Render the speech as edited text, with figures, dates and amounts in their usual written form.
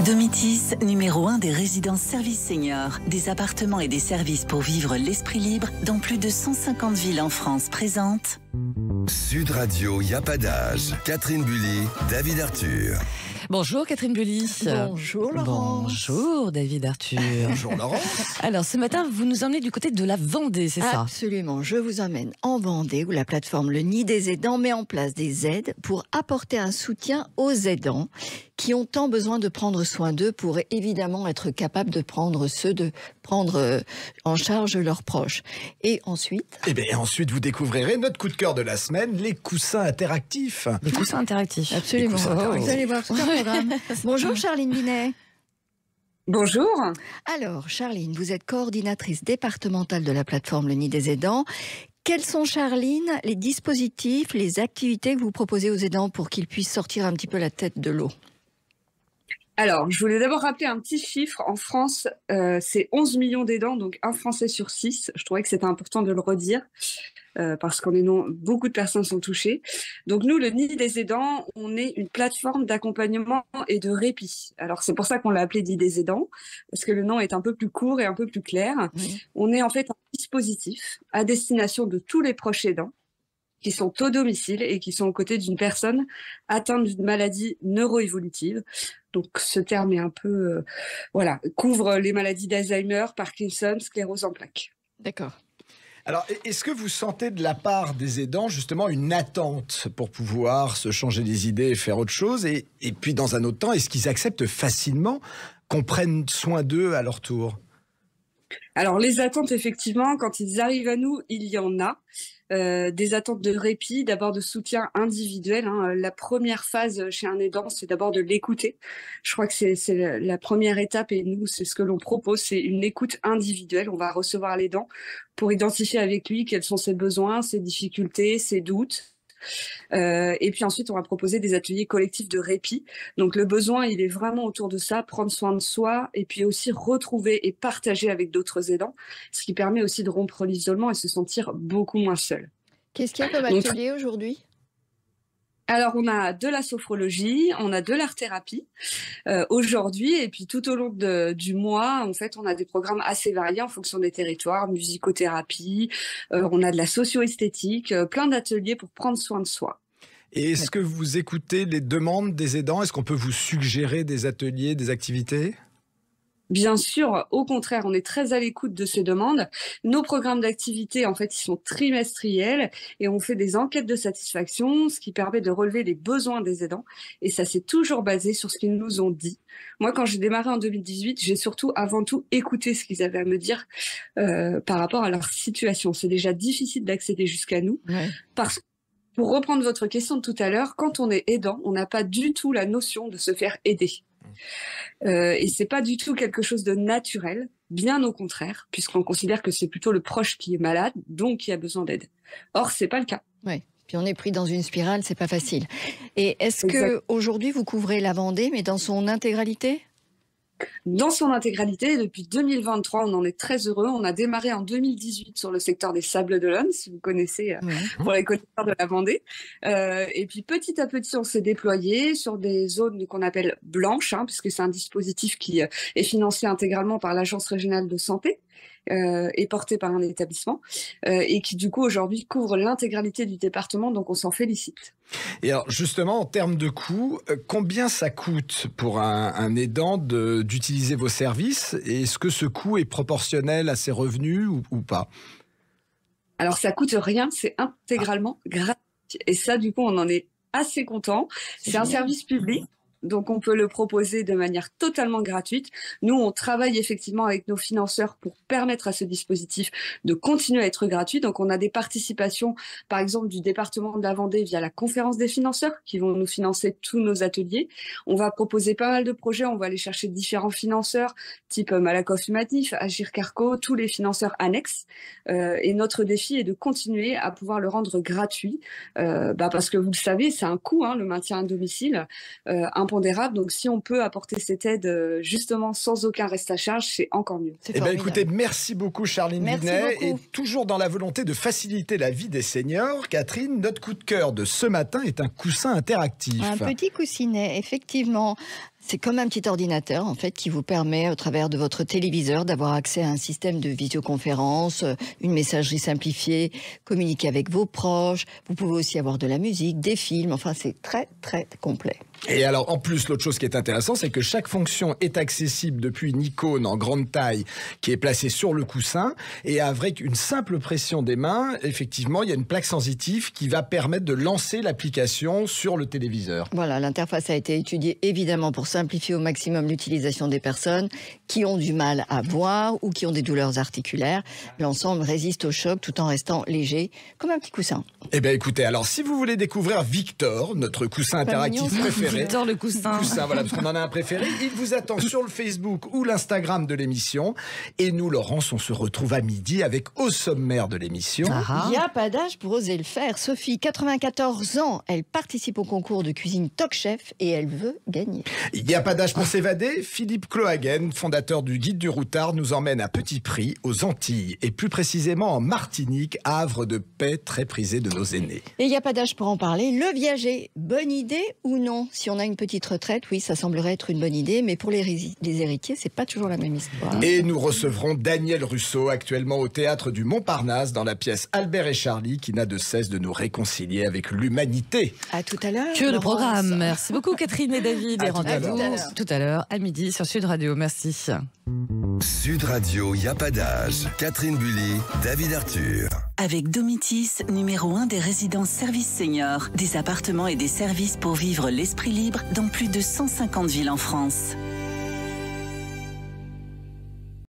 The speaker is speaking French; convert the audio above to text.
Domitis, numéro 1 des résidences services seniors, des appartements et des services pour vivre l'esprit libre dans plus de 150 villes en France présente. Sud Radio, y a pas d'âge. Catherine Bully, David Arthur. Bonjour Catherine Bully. Bonjour Laurent. Bonjour David Arthur. Bonjour Laurent. Alors ce matin, vous nous emmenez du côté de la Vendée, c'est ça? Absolument, je vous emmène en Vendée où la plateforme Le Nid des Aidants met en place des aides pour apporter un soutien aux aidants qui ont tant besoin de prendre soin d'eux pour évidemment être capables de prendre en charge leurs proches. Et ensuite... Ensuite, vous découvrirez notre coup de cœur de la semaine, les coussins interactifs. Les coussins interactifs. Absolument. Les coussins interactifs. Vous allez voir tout un programme. Bonjour Charline Binet. Bonjour. Alors Charline, vous êtes coordinatrice départementale de la plateforme Le Nid des Aidants. Quels sont, Charline, les dispositifs, les activités que vous proposez aux aidants pour qu'ils puissent sortir un petit peu la tête de l'eau ? Alors, je voulais d'abord rappeler un petit chiffre. En France, c'est 11 millions d'aidants, donc un Français sur 6. Je trouvais que c'était important de le redire parce beaucoup de personnes sont touchées. Donc nous, le Nid des Aidants, on est une plateforme d'accompagnement et de répit. Alors c'est pour ça qu'on l'a appelé Nid des Aidants, parce que le nom est un peu plus court et un peu plus clair. Oui. On est en fait un dispositif à destination de tous les proches aidants qui sont au domicile et qui sont aux côtés d'une personne atteinte d'une maladie neuroévolutive. Donc ce terme est un peu, couvre les maladies d'Alzheimer, Parkinson, sclérose en plaques. D'accord. Alors, est-ce que vous sentez de la part des aidants justement une attente pour pouvoir se changer les idées et faire autre chose ? Et puis dans un autre temps, est-ce qu'ils acceptent facilement qu'on prenne soin d'eux à leur tour ? Alors les attentes, effectivement, quand ils arrivent à nous, il y en a. Des attentes de répit, d'abord de soutien individuel. La première phase chez un aidant, c'est d'abord de l'écouter. Je crois que c'est la première étape et nous, c'est ce que l'on propose, c'est une écoute individuelle. On va recevoir l'aidant pour identifier avec lui quels sont ses besoins, ses difficultés, ses doutes. Et puis ensuite, on va proposer des ateliers collectifs de répit. Donc le besoin, il est vraiment autour de ça, prendre soin de soi et puis aussi retrouver et partager avec d'autres aidants, ce qui permet aussi de rompre l'isolement et se sentir beaucoup moins seul. Qu'est-ce qu'il y a comme atelier aujourd'hui ? Alors, on a de la sophrologie, on a de l'art-thérapie aujourd'hui, et puis tout au long du mois, en fait, on a des programmes assez variés en fonction des territoires, musicothérapie, on a de la socio-esthétique, plein d'ateliers pour prendre soin de soi. Et est-ce que vous écoutez les demandes des aidants ? Est-ce qu'on peut vous suggérer des ateliers, des activités ? Bien sûr, au contraire, on est très à l'écoute de ces demandes. Nos programmes d'activité, en fait, ils sont trimestriels et on fait des enquêtes de satisfaction, ce qui permet de relever les besoins des aidants. Et ça, c'est toujours basé sur ce qu'ils nous ont dit. Moi, quand j'ai démarré en 2018, j'ai surtout, avant tout, écouté ce qu'ils avaient à me dire par rapport à leur situation. C'est déjà difficile d'accéder jusqu'à nous parce que, pour reprendre votre question de tout à l'heure, quand on est aidant, on n'a pas du tout la notion de se faire aider. Et c'est pas du tout quelque chose de naturel, bien au contraire, puisqu'on considère que c'est plutôt le proche qui est malade, donc qui a besoin d'aide. Or, c'est pas le cas. Oui. Puis on est pris dans une spirale, c'est pas facile. Et est-ce que aujourd'hui vous couvrez la Vendée, mais dans son intégralité ? Dans son intégralité, depuis 2023, on en est très heureux. On a démarré en 2018 sur le secteur des Sables d'Olonne, si vous connaissez, pour les connaisseurs de la Vendée. Et puis petit à petit, on s'est déployé sur des zones qu'on appelle blanches, puisque c'est un dispositif qui est financé intégralement par l'Agence régionale de santé. Et porté par un établissement et qui du coup aujourd'hui couvre l'intégralité du département, donc on s'en félicite. Et alors justement en termes de coûts, combien ça coûte pour un aidant d'utiliser vos services, et est-ce que ce coût est proportionnel à ses revenus ou pas ? Alors ça coûte rien, c'est intégralement gratuit et ça du coup on en est assez content. C'est un service public. Donc, on peut le proposer de manière totalement gratuite. Nous, on travaille effectivement avec nos financeurs pour permettre à ce dispositif de continuer à être gratuit. Donc, on a des participations, par exemple, du département de la Vendée via la conférence des financeurs qui vont nous financer tous nos ateliers. On va proposer pas mal de projets. On va aller chercher différents financeurs, type Malakoff Humatif, Agir Carco, tous les financeurs annexes. Et notre défi est de continuer à pouvoir le rendre gratuit. Parce que vous le savez, c'est un coût, le maintien à domicile. Impondérable, donc si on peut apporter cette aide justement sans aucun reste à charge, c'est encore mieux. Écoutez, merci beaucoup Charline Binet, et toujours dans la volonté de faciliter la vie des seniors, Catherine, notre coup de cœur de ce matin est un coussin interactif. Un petit coussinet, effectivement. C'est comme un petit ordinateur, en fait, qui vous permet, au travers de votre téléviseur, d'avoir accès à un système de visioconférence, une messagerie simplifiée, communiquer avec vos proches. Vous pouvez aussi avoir de la musique, des films. Enfin, c'est très, très complet. Et alors, en plus, l'autre chose qui est intéressante, c'est que chaque fonction est accessible depuis une icône en grande taille qui est placée sur le coussin. Et avec une simple pression des mains, effectivement, il y a une plaque sensitive qui va permettre de lancer l'application sur le téléviseur. Voilà, l'interface a été étudiée évidemment pour simplifier au maximum l'utilisation des personnes qui ont du mal à voir ou qui ont des douleurs articulaires. L'ensemble résiste au choc tout en restant léger, comme un petit coussin. Eh bien, écoutez, alors si vous voulez découvrir Victor, notre coussin interactif préféré, Victor le coussin. Voilà, parce qu'on en a un préféré. Il vous attend sur le Facebook ou l'Instagram de l'émission. Et nous, Laurence, on se retrouve à midi avec au sommaire de l'émission. Il n'y a pas d'âge pour oser le faire. Sophie, 94 ans, elle participe au concours de cuisine Top Chef et elle veut gagner. Il n'y a pas d'âge pour s'évader. Philippe Clohagen, fondateur du Guide du Routard, nous emmène à petit prix aux Antilles et plus précisément en Martinique, havre de paix très prisé de nos aînés. Et il n'y a pas d'âge pour en parler. Le viager, bonne idée ou non? Si on a une petite retraite, oui, ça semblerait être une bonne idée, mais pour les héritiers, c'est pas toujours la même histoire. Et nous recevrons Daniel Russo, actuellement au théâtre du Montparnasse, dans la pièce Albert et Charlie, qui n'a de cesse de nous réconcilier avec l'humanité. À tout à l'heure. Que le Laurence. programme. Merci beaucoup Catherine et David. Et À tout à rendez-vous l'heure. tout à l'heure à midi sur Sud Radio. Merci. Sud Radio, y a pas d'âge. Catherine Bully, David Arthur. Avec Domitis, numéro 1 des résidences services seniors, des appartements et des services pour vivre l'esprit libre dans plus de 150 villes en France.